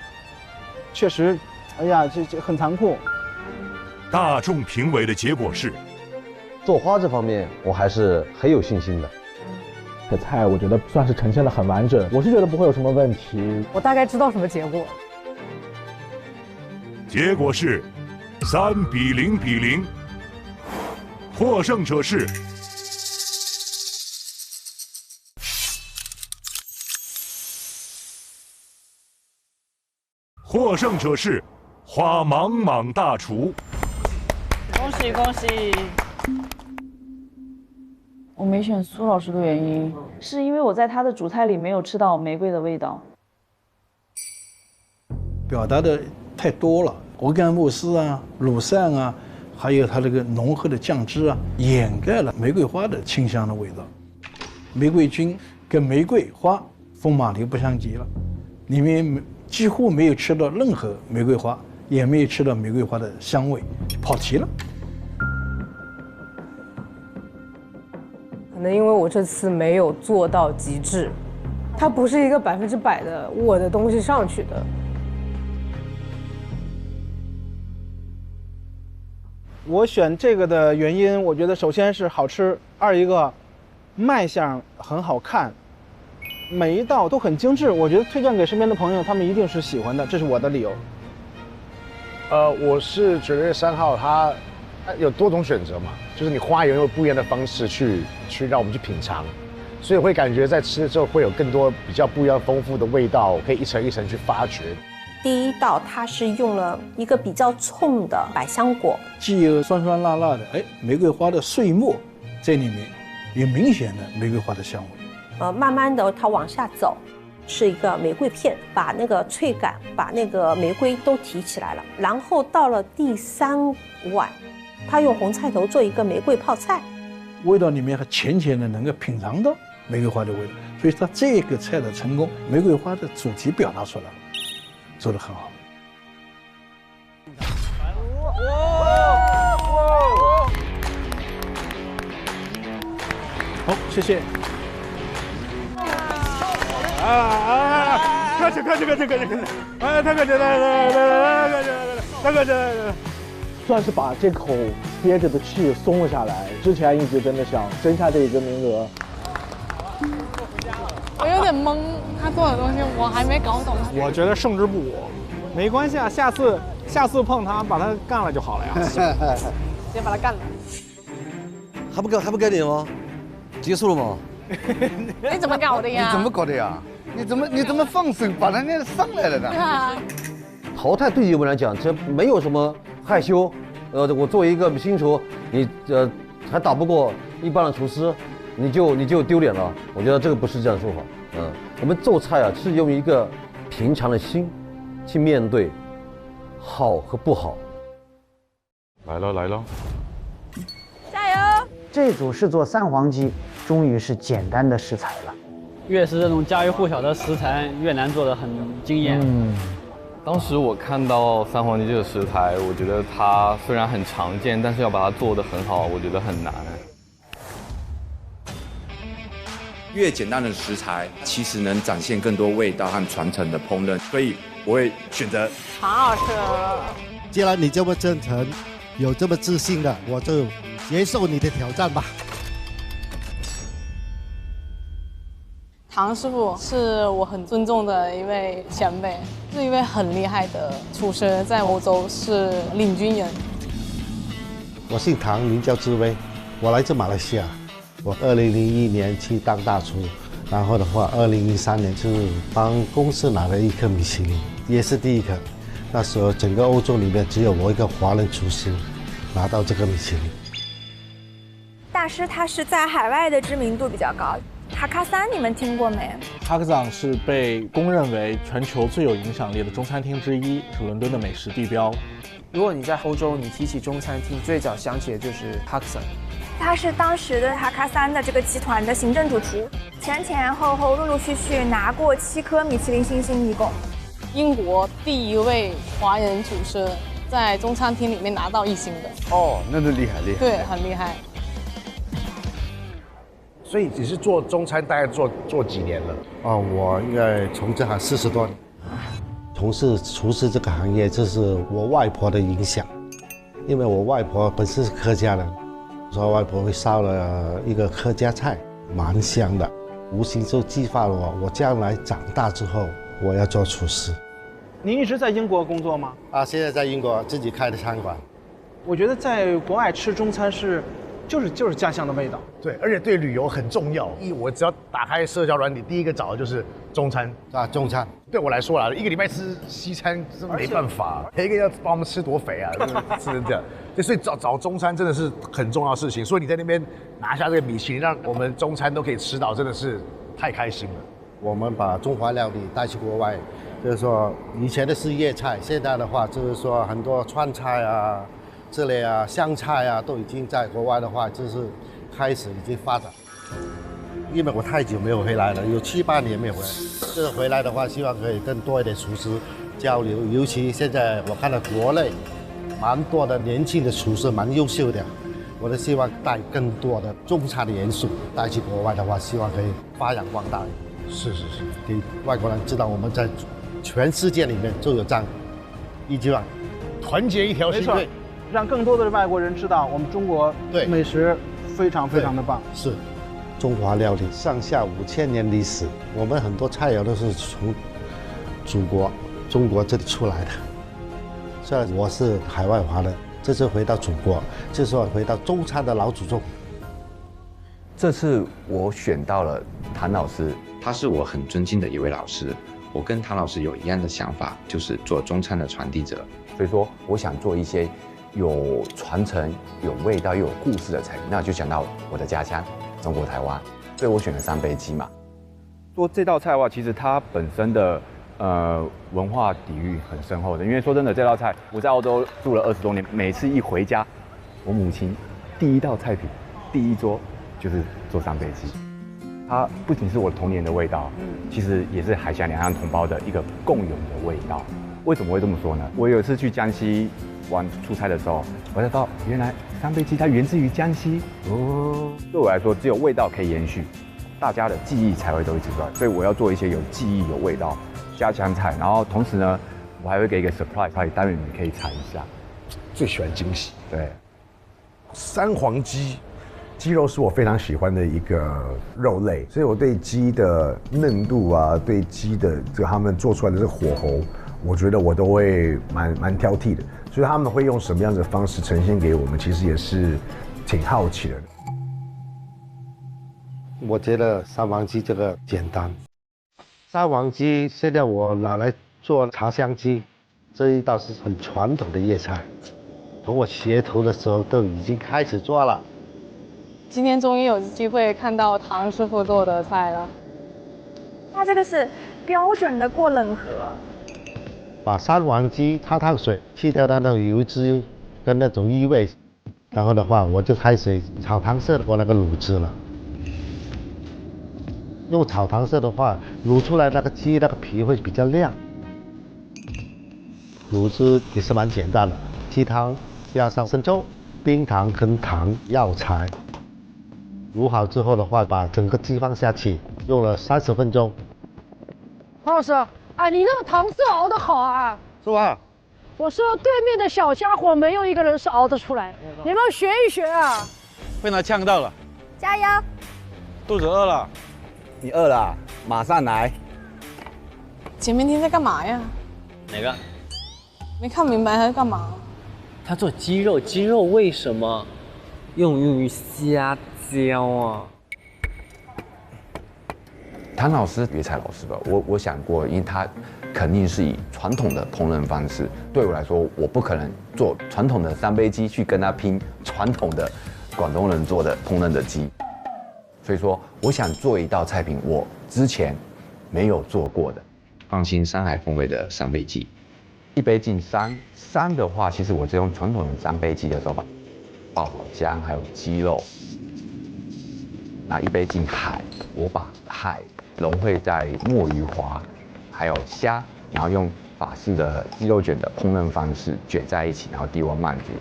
确实，哎呀，这很残酷。大众评委的结果是，做花这方面我还是很有信心的。这菜我觉得算是呈现得很完整，我是觉得不会有什么问题。我大概知道什么结果。结果是3-0，获胜者是获胜者是花莽莽大厨。恭喜恭喜！我没选苏老师的原因，是因为我在他的主菜里没有吃到玫瑰的味道。表达的太多了，鹅肝慕斯啊、乳扇啊，还有它这个浓厚的酱汁啊，掩盖了玫瑰花的清香的味道。玫瑰菌跟玫瑰花风马牛不相及了，里面几乎没有吃到任何玫瑰花，也没有吃到玫瑰花的香味，跑题了。可能因为我这次没有做到极致，它不是一个100%的我的东西上去的。我选这个的原因，我觉得首先是好吃，二一个卖相很好看，每一道都很精致。我觉得推荐给身边的朋友，他们一定是喜欢的，这是我的理由。我是觉得3号它有多种选择嘛，就是你花园有不一样的方式去让我们去品尝，所以会感觉在吃的时候会有更多比较不一样丰富的味道，可以一层一层去发掘。第一道它是用了一个比较冲的百香果，既有酸酸辣辣的，玫瑰花的碎末在里面，有明显的玫瑰花的香味。慢慢的它往下走，是一个玫瑰片，把那个脆感，把那个玫瑰都提起来了。然后到了第3碗，它用红菜头做一个玫瑰泡菜，味道里面还浅浅的能够品尝到玫瑰花的味道，所以它这个菜的成功，玫瑰花的主题表达出来了。做得很好。好，谢谢。客气，哎，太客气了，太客气了。算是把这口憋着的气松了下来。之前一直真的想争下这一个名额。我有点懵，他做的东西我还没搞懂。我觉得胜之不武，没关系啊，下次碰他，把他干了就好了呀。直接把他干了。还不该点吗？结束了吗？你怎么搞的呀？你怎么搞的呀？你怎么放手把人家上来了呢？对啊。淘汰对于我们来讲，这没有什么害羞。我作为一个米其林厨，你还打不过一般的厨师。你就丢脸了，我觉得这个不是这样说法。我们做菜啊是用一个平常的心去面对好和不好。来了，加油！这组是做3黄鸡，终于是简单的食材了。越是这种家喻户晓的食材，越难做得很惊艳。当时我看到3黄鸡这个食材，我觉得它虽然很常见，但是要把它做得很好，我觉得很难。越简单的食材，其实能展现更多味道和传承的烹饪，所以我会选择。好好吃。既然你这么真诚，有这么自信的，我就接受你的挑战吧。唐师傅是我很尊重的一位前辈，是一位很厉害的厨师，在欧洲是领军人。我姓唐，名叫志威，我来自马来西亚。我2001年去当大厨，然后的话，2013年就帮公司拿了1颗米其林，也是第1颗。那时候整个欧洲里面只有我一个华人厨师拿到这个米其林。大师他是在海外的知名度比较高，哈卡桑你们听过没？哈克桑是被公认为全球最有影响力的中餐厅之一，是伦敦的美食地标。如果你在欧洲，你提起中餐厅，最早想起的就是哈克桑。他是当时的哈卡桑的这个集团的行政主厨，前后陆陆续续拿过7颗米其林星星，一共。英国第一位华人厨师在中餐厅里面拿到1星的。哦，那就厉害。对，很厉害。所以你是做中餐大概做几年了？我应该从这行40多年。从事厨师这个行业，这是我外婆的影响，因为我外婆本身是客家人。说外婆会烧了一个客家菜，蛮香的，无形就激发了我将来长大之后我要做厨师。您一直在英国工作吗？现在在英国自己开的餐馆。我觉得在国外吃中餐是就是家乡的味道。对，而且对旅游很重要。我只要打开社交软体，第一个找的就是中餐啊，中餐。对我来说啦，一个礼拜吃西餐真没办法，一个要把我们吃多肥啊，真的。对，所以找中餐真的是很重要的事情。所以你在那边拿下这个米其林，让我们中餐都可以吃到，真的是太开心了。我们把中华料理带去国外，就是说以前的是粤菜，现在的话就是说很多川菜啊。之类啊，湘菜啊，都已经在国外的话，就是开始已经发展。因为我太久没有回来了，有7、8年没有回来。这个回来的话，希望可以更多一点厨师交流，尤其现在我看到国内蛮多的年轻的厨师蛮优秀的，我都希望带更多的中餐的元素带去国外的话，希望可以发扬光大。是，给外国人知道我们在全世界里面就有这样一句话，团结一条心。对。让更多的外国人知道我们中国美食非常的棒。是，中华料理上下5000年历史，我们很多菜肴都是从中国这里出来的。虽然我是海外华人，这次回到祖国，就是说回到中餐的老祖宗。这次我选到了谭老师，他是我很尊敬的一位老师。我跟谭老师有一样的想法，就是做中餐的传递者。所以说，我想做一些有传承、有味道又有故事的菜品，那就想到我的家乡中国台湾，所以我选了三杯鸡嘛。做这道菜的话，其实它本身的文化底蕴很深厚的，因为说真的，这道菜我在澳洲住了20多年，每次一回家，我母亲第一道菜品、第一桌就是做三杯鸡。它不仅是我童年的味道，其实也是海峡两岸同胞的一个共有的味道。为什么会这么说呢？我有一次去江西出差的时候，我才知道原来三杯鸡它源自于江西哦。对我来说，只有味道可以延续，大家的记忆才会都一直在。所以我要做一些有记忆、有味道家乡菜，然后同时呢，我还会给一个 surprise， 待会你们可以尝一下。最喜欢惊喜。对，三黄鸡。鸡肉是我非常喜欢的一个肉类，所以我对鸡的嫩度啊，对鸡的这个他们做出来的这个火候，我觉得我都会蛮挑剔的。所以他们会用什么样的方式呈现给我们，其实也是挺好奇的。我觉得三黄鸡这个简单。三黄鸡现在我拿来做茶香鸡，这一道是很传统的粤菜，从我学徒的时候都已经开始做了。今天终于有机会看到唐师傅做的菜了。它这个是标准的过冷河，把三黄鸡烫水，去掉它的油脂跟那种异味，然后的话我就开始炒糖色过那个卤汁了。用炒糖色的话，卤出来那个鸡那个皮会比较亮。卤汁也是蛮简单的，鸡汤加上生抽、冰糖跟糖、药材。卤好之后的话，把整个鸡放下去，用了30分钟。黄老师，哎，你那个糖色熬得好啊！是吧？我说对面的小家伙没有一个人是熬得出来，你们学一学啊！被他呛到了，加油！肚子饿了。你饿了，马上来。前面天在干嘛呀？哪个？没看明白他在干嘛。他做鸡肉，鸡肉为什么用于虾椒啊？谭老师，粤菜老师吧，我想过，因为他肯定是以传统的烹饪方式。对我来说，我不可能做传统的三杯鸡去跟他拼传统的广东人做的烹饪的鸡。所以说，我想做一道菜品，我之前没有做过的，放心山海风味的三杯鸡。一杯进3的话，其实我是用传统的三杯鸡的手法，爆好姜还有鸡肉。那一杯进海，我把海融汇在墨鱼滑，还有虾，然后用法式的鸡肉卷的烹饪方式卷在一起，然后低温慢煮。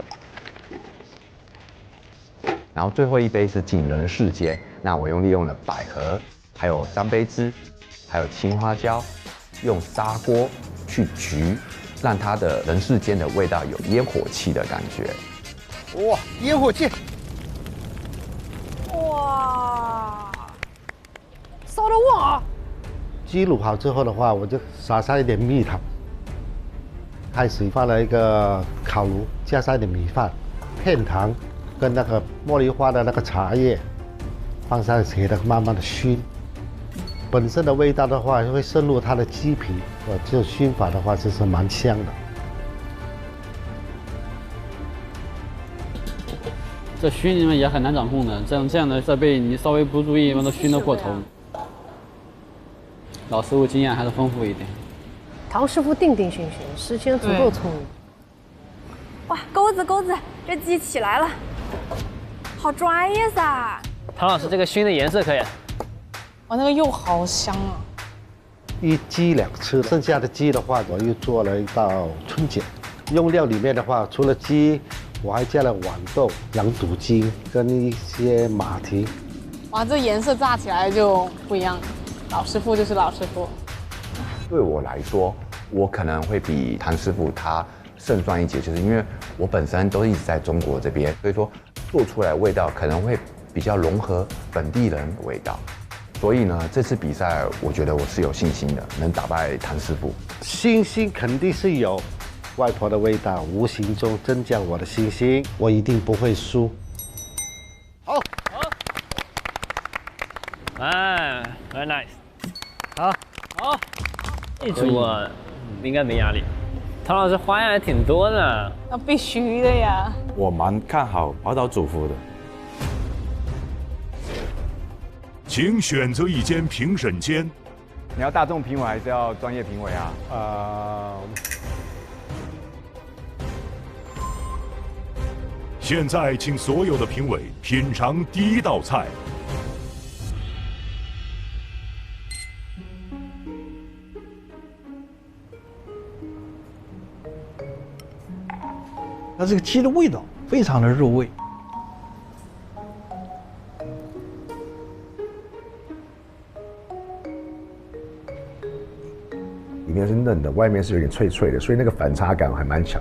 然后最后一杯是进人世间，那我利用了百合，还有三杯汁，还有青花椒，用砂锅去焗，让它的人世间的味道有烟火气的感觉。哇，烟火气！哇，烧得旺啊！鸡卤好之后的话，我就撒上一点蜜糖，开始放了一个烤炉，加上一点米饭、片糖、跟那个茉莉花的那个茶叶放上去，给它慢慢的熏。本身的味道的话会渗入它的鸡皮，就熏法的话就是蛮香的。这熏你们也很难掌控的，这样的设备你稍微不注意，都熏得过头。老师傅经验还是丰富一点。唐师傅定定心心，事先足够聪明。哇，钩子，这鸡起来了，好专业噻！唐老师，这个熏的颜色可以。哇，那个肉好香啊！一鸡2吃，剩下的鸡的话，我又做了一道春卷。用料里面的话，除了鸡，我还加了豌豆、羊肚筋跟一些马蹄。哇，这颜色炸起来就不一样，老师傅就是老师傅。对我来说，我可能会比谭师傅他胜算一截，就是因为我本身都一直在中国这边，所以说做出来的味道可能会比较融合本地人的味道。所以呢，这次比赛我觉得我是有信心的，能打败谭师傅。信心肯定是有，外婆的味道无形中增加我的信心，我一定不会输。好，哎 ，very nice， 好，这组啊，应该没压力。唐老师花样还挺多的，那必须的呀。我蛮看好宝岛主妇的。请选择一间评审间。你要大众评委还是要专业评委啊？现在，请所有的评委品尝第一道菜。它这个鸡的味道非常的入味。里面是嫩的，外面是有点脆脆的，所以那个反差感还蛮强。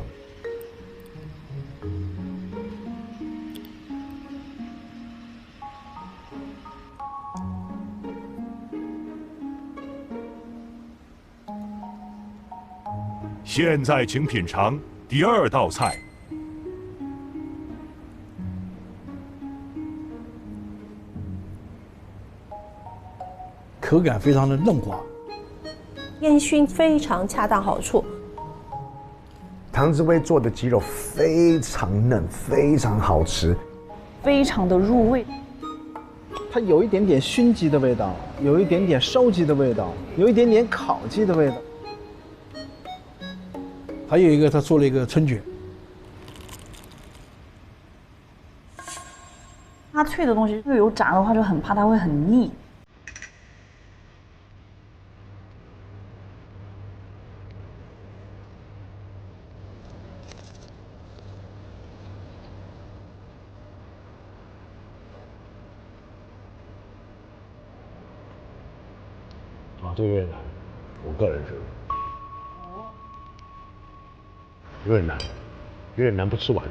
现在，请品尝第2道菜。口感非常的嫩滑。烟熏非常恰当好处。唐志威做的鸡肉非常嫩，非常好吃，非常的入味。它有一点点熏鸡的味道，有一点点烧鸡的味道，有一点点烤鸡的味道。还有一个，他做了一个春卷。它脆的东西又有炸的话，就很怕它会很腻。这个有点难，我个人觉得有点难，有点难不吃完。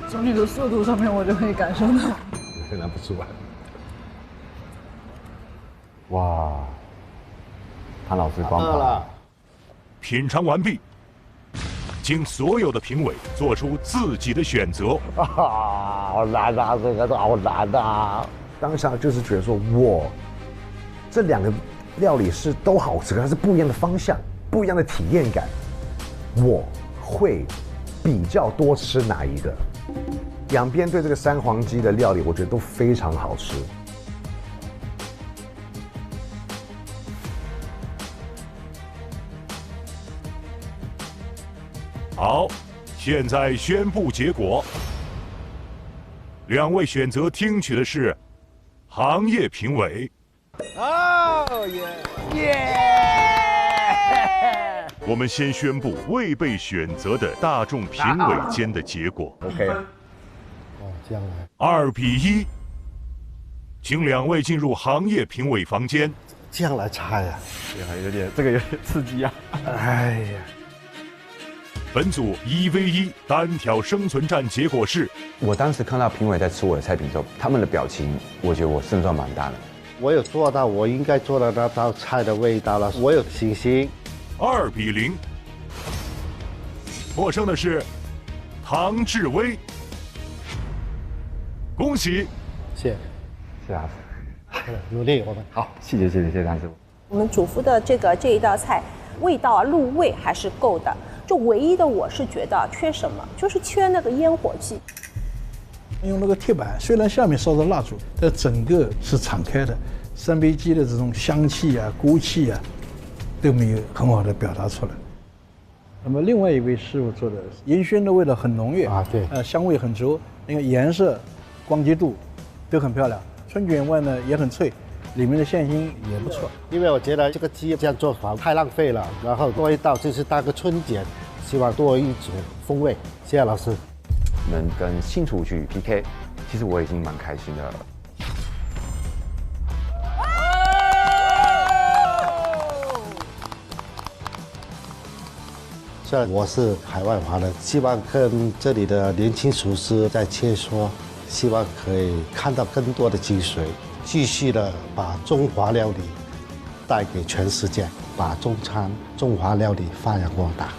从你的速度上面，我就可以感受到，有点难不吃完。哇，谭老师光了。品尝完毕，请所有的评委做出自己的选择。好难啊，这个都好难啊！当下就是觉得说，这2个料理是都好吃，可是不一样的方向，不一样的体验感。我会比较多吃哪一个？两边对这个三黄鸡的料理，我觉得都非常好吃。好，现在宣布结果。2位选择听取的是行业评委。哦耶！我们先宣布未被选择的大众评委间的结果。OK。这样来。2比1，请2位进入行业评委房间。这样来猜呀？这个有点刺激啊！哎呀。本组1v1单挑生存战结果是：我当时看到评委在吃我的菜品的时候，他们的表情，我觉得我胜算蛮大的。我有做到我应该做的那道菜的味道了，我有信心。 2比0，获胜的是唐志威，恭喜！谢老师，努力我们好，谢谢唐师傅。我们主妇的这一道菜，味道啊入味还是够的，就唯一的我是觉得缺什么，就是缺那个烟火气。用那个铁板，虽然下面烧着蜡烛，但整个是敞开的，三杯鸡的这种香气啊、锅气啊，都没有很好的表达出来。那么另外一位师傅做的烟熏的味道很浓郁啊，对，香味很足，那个颜色、光洁度都很漂亮，春卷外呢也很脆。里面的馅心也不错，因为我觉得这个鸡这样做法太浪费了，然后多一道就是当个春卷，希望多一种风味。谢谢老师。能跟新厨去 PK， 其实我已经蛮开心的了。虽然我是海外华人，希望跟这里的年轻厨师在切磋，希望可以看到更多的精髓。继续的把中华料理带给全世界，把中华料理发扬光大。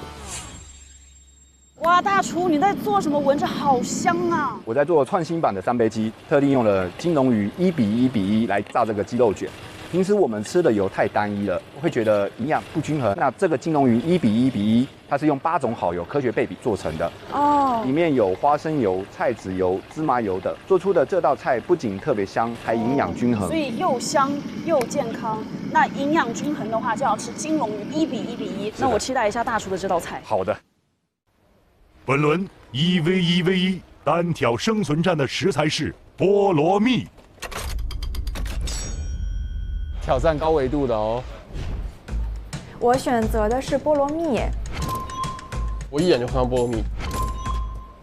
哇，大厨你在做什么？闻着好香啊！我在做创新版的三杯鸡，特地用了金龙鱼1:1:1来炸这个鸡肉卷。平时我们吃的油太单一了，会觉得营养不均衡。那这个金龙鱼1:1:1，它是用8种好油科学配比做成的。哦，里面有花生油、菜籽油、芝麻油的，做出的这道菜不仅特别香，还营养均衡。所以又香又健康。那营养均衡的话，就要吃金龙鱼1:1:1。那我期待一下大厨的这道菜。好的。本轮1v1v1单挑生存战的食材是菠萝蜜。挑战高维度的哦。我选择的是菠萝蜜。我一眼就看到菠萝蜜。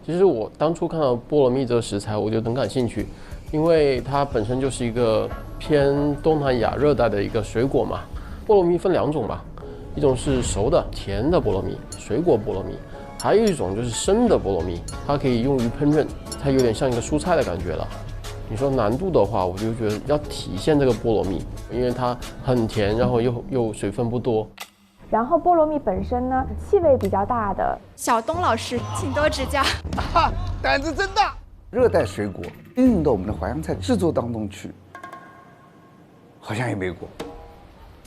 其实我当初看到菠萝蜜这个食材，我就很感兴趣，因为它本身就是一个偏东南亚热带的一个水果嘛。菠萝蜜分2种吧，一种是熟的甜的菠萝蜜，水果菠萝蜜，还有一种就是生的菠萝蜜，它可以用于烹饪，它有点像一个蔬菜的感觉了。你说难度的话，我就觉得要体现这个菠萝蜜，因为它很甜，然后又水分不多。然后菠萝蜜本身呢，气味比较大的。小东老师，请多指教。啊，胆子真大！热带水果应用到我们的淮扬菜制作当中去，好像也没过。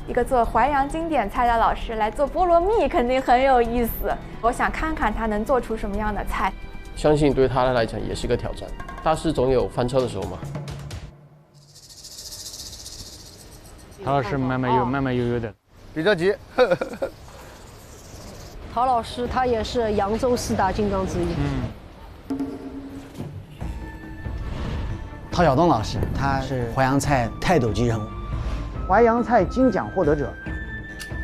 一个做淮扬经典菜的老师来做菠萝蜜，肯定很有意思。我想看看他能做出什么样的菜。相信对他来讲也是一个挑战，大师总有翻车的时候嘛。陶老师慢慢悠悠的，别着急。陶老师他也是扬州4大金刚之一。陶晓东老师，他是淮扬菜泰斗级人物，淮扬菜金奖获得者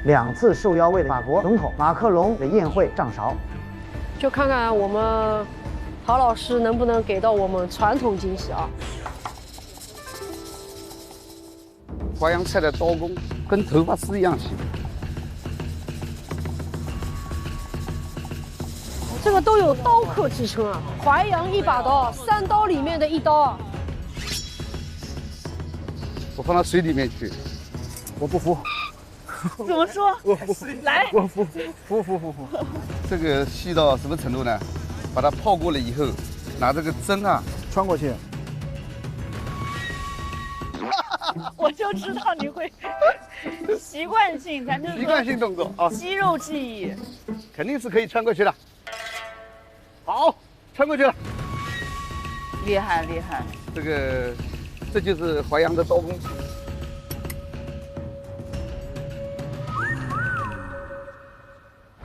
，2次受邀为法国总统马克龙的宴会掌勺。就看看我们陶老师能不能给到我们传统惊喜啊！淮扬菜的刀工跟头发丝一样细。这个都有刀客之称啊！淮扬一把刀，3刀里面的1刀啊！我放到水里面去，我不服。怎么说？我服，来，我服。这个细到什么程度呢？把它泡过了以后，拿这个针啊穿过去。我就知道你会习惯性，咱就是习惯性动作啊，肌肉记忆，肯定是可以穿过去的。好，穿过去了，厉害厉害。这就是淮扬的刀工。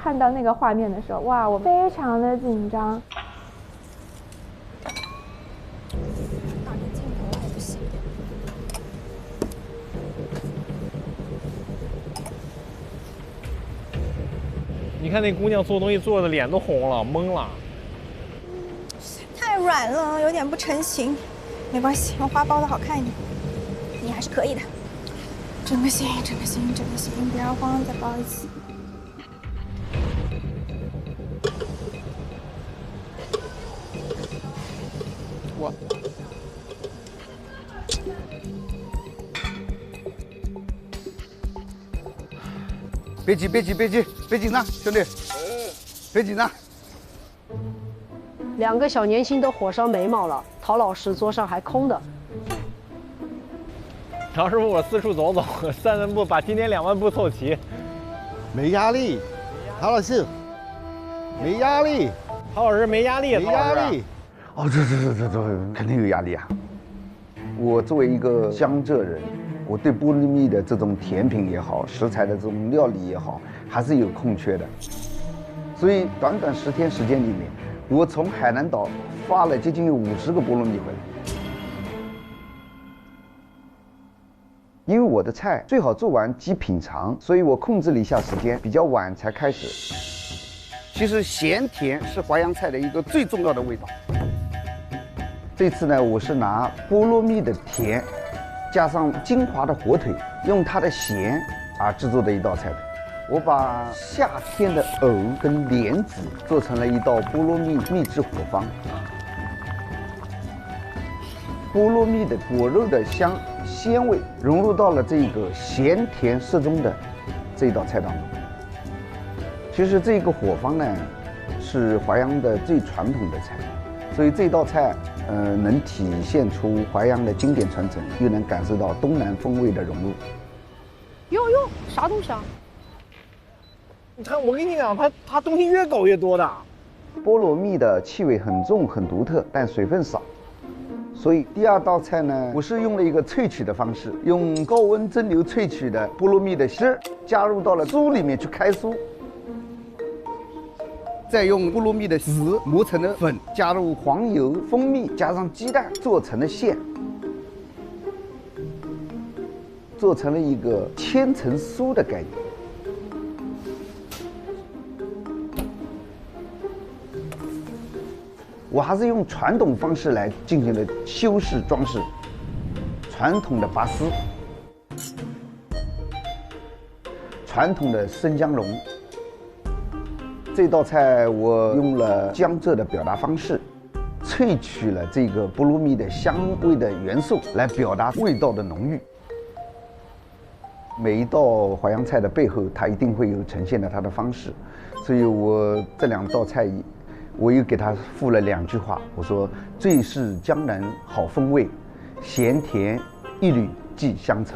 看到那个画面的时候，哇，我非常的紧张。你看那姑娘做东西做的脸都红了，懵了。太软了，有点不成形。没关系，用花包的好看一点。你还是可以的。整个行，不要慌，再包一次。哇！别紧张，兄弟，别紧张。2个小年轻都火烧眉毛了，陶老师桌上还空的。唐师傅，我四处走走，3万步把今天2万步凑齐。没压力，陶老师，没压力，陶老师没压力，没压力。哦，这肯定有压力啊！我作为一个江浙人，我对菠萝蜜的这种甜品也好，食材的这种料理也好，还是有空缺的。所以短短10天时间里面，我从海南岛发了接近有50个菠萝蜜回来。因为我的菜最好做完即品尝，所以我控制了一下时间，比较晚才开始。其实咸甜是淮扬菜的一个最重要的味道。这次呢，我是拿菠萝蜜的甜，加上金华的火腿，用它的咸制作的一道菜的。我把夏天的藕跟莲子做成了一道菠萝蜜秘制火方。菠萝蜜的果肉的鲜味融入到了这个咸甜适中的这一道菜当中。其实这个火方呢，是淮扬的最传统的菜，所以这道菜能体现出淮扬的经典传承，又能感受到东南风味的融入。哟，啥东西啊？你看，我跟你讲，它东西越搞越多的。菠萝蜜的气味很重很独特，但水分少。所以第2道菜呢，我是用了一个萃取的方式，用高温蒸馏萃取的菠萝蜜的汁加入到了酥里面去开酥，再用菠萝蜜的籽磨成的粉，加入黄油、蜂蜜，加上鸡蛋做成了馅，做成了一个千层酥的概念。我还是用传统方式来进行了修饰装饰，传统的拔丝，传统的生姜蓉。这道菜我用了江浙的表达方式，萃取了这个菠萝蜜的香味的元素来表达味道的浓郁。每一道淮扬菜的背后，它一定会有呈现的它的方式，所以我这2道菜我又给他附了2句话，我说最是江南好风味，咸甜一缕寄相承。